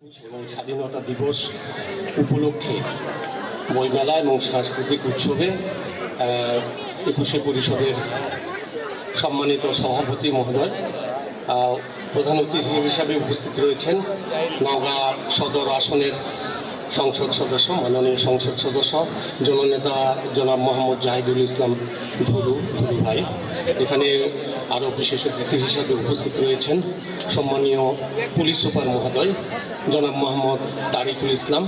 এবং স্বাধীনতা দিবস উপলক্ষে বইমেলা এবং সাংস্কৃতিক উৎসবে ২১শে পরিষদের সম্মানিত সভাপতি মহোদয় প্রধান অতিথি হিসাবে উপস্থিত রয়েছেন নওগাঁ সদর আসনের সংসদ সদস্য মাননীয় সংসদ সদস্য জননেতা জনাব মোহাম্মদ জাহিদুল ইসলাম ধুলু ভাই। এখানে আরও বিশেষ অতিথি হিসাবে উপস্থিত রয়েছেন সম্মানীয় পুলিশ সুপার মহোদয় জনাব মোহাম্মদ তারিকুল ইসলাম,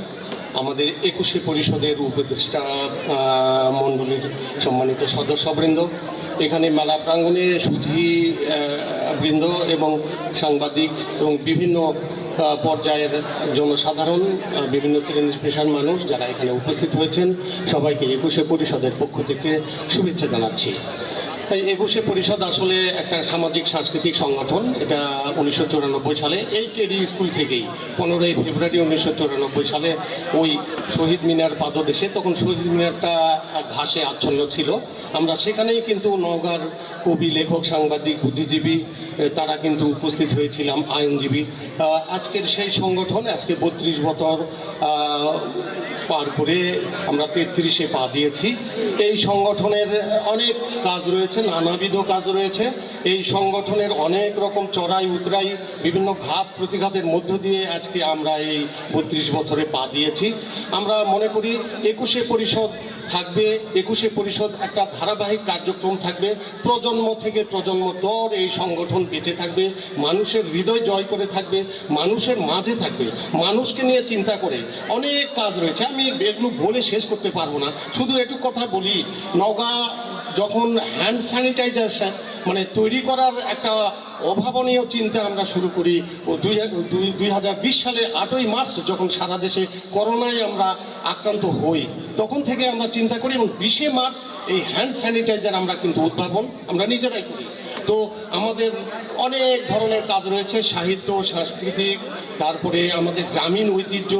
আমাদের ২১শে পরিষদের উপদেষ্টা মণ্ডলীর সম্মানিত সদস্যবৃন্দ, এখানে মেলা প্রাঙ্গণে সুধীবৃন্দ এবং সাংবাদিক এবং বিভিন্ন পর্যায়ের জনসাধারণ, বিভিন্ন শ্রেণীর পেশার মানুষ যারা এখানে উপস্থিত হয়েছেন, সবাইকে ২১শে পরিষদের পক্ষ থেকে শুভেচ্ছা জানাচ্ছি। ২১শে পরিষদ আসলে একটা সামাজিক সাংস্কৃতিক সংগঠন। এটা ১৯৯৪ সালে এই কেডি স্কুল থেকেই ১৫ই ফেব্রুয়ারি ১৯৯৪ সালে ওই শহীদ মিনার পাদদেশে, তখন শহীদ মিনারটা ঘাসে আচ্ছন্ন ছিল, আমরা সেখানেই কিন্তু নওগাঁর কবি, লেখক, সাংবাদিক, বুদ্ধিজীবী তারা কিন্তু উপস্থিত হয়েছিলাম, আইনজীবী। আজকের সেই সংগঠন আজকে ৩২ বছর পার করে আমরা ৩৩-এ পা দিয়েছি। এই সংগঠনের অনেক কাজ রয়েছে, নানাবিধ কাজ রয়েছে। এই সংগঠনের অনেক রকম চড়াই উতরাই, বিভিন্ন ঘাত প্রতিঘাতের মধ্য দিয়ে আজকে আমরা এই ৩২ বছরে পা দিয়েছি। আমরা মনে করি ২১শে পরিষদ থাকবে, ২১শে পরিষদ একটা ধারাবাহিক কার্যক্রম থাকবে, প্রজন্ম থেকে প্রজন্ম দর এই সংগঠন বেঁচে থাকবে, মানুষের হৃদয় জয় করে থাকবে, মানুষের মাঝে থাকবে, মানুষকে নিয়ে চিন্তা করে অনেক কাজ রয়েছে। আমি এগুলো বলে শেষ করতে পারবো না, শুধু একটু কথা বলি। নওগাঁ যখন হ্যান্ড স্যানিটাইজার তৈরি করার একটা অভাবনীয় চিন্তা আমরা শুরু করি ২০২০ সালে ৮ই মার্চ, যখন সারা দেশে করোনায় আমরা আক্রান্ত হই, তখন থেকে আমরা চিন্তা করি এবং ২০শে মার্চ এই হ্যান্ড স্যানিটাইজার আমরা কিন্তু উদ্ভাবন আমরা নিজেরাই করি। তো আমাদের অনেক ধরনের কাজ রয়েছে, সাহিত্য, সাংস্কৃতিক, তারপরে আমাদের গ্রামীণ ঐতিহ্য,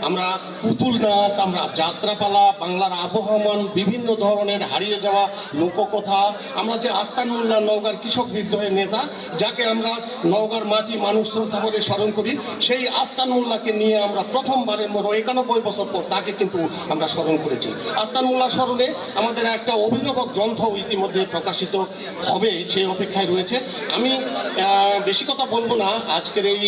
আমরা পুতুল নাচ, আমরা যাত্রাপালা, বাংলার আবহমান, বিভিন্ন ধরনের হারিয়ে যাওয়া লোককথা, আমরা যে আস্তান মোল্লা নওগাঁর কৃষক বিদ্রোহের নেতা, যাকে আমরা নওগাঁর মাটি মানুষ শ্রদ্ধা করে স্মরণ করি, সেই আস্তান মোল্লাকে নিয়ে আমরা প্রথমবারের মতো ৯১ বছর পর তাকে কিন্তু আমরা স্মরণ করেছি। আস্তান মোল্লা স্মরণে আমাদের একটা অভিনব গ্রন্থ ইতিমধ্যে প্রকাশিত হবে, সেই অপেক্ষায় রয়েছে। আমি বেশি কথা বলবো না। আজকের এই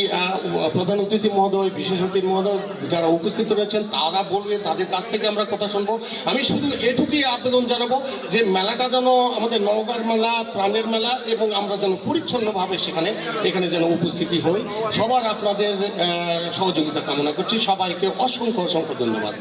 প্রধান অতিথি মহোদয়, বিশেষ অতিথি মহোদয় যারা উপস্থিত রয়েছেন তারা বলবে, তাদের কাছ থেকে আমরা কথা শুনবো। আমি শুধু এটুকুই আবেদন জানাবো যে মেলাটা যেন আমাদের নওগাঁর মেলা, প্রাণের মেলা, এবং আমরা যেন পরিচ্ছন্নভাবে এখানে যেন উপস্থিতি হই। সবার আপনাদের সহযোগিতা কামনা করছি। সবাইকে অসংখ্য ধন্যবাদ।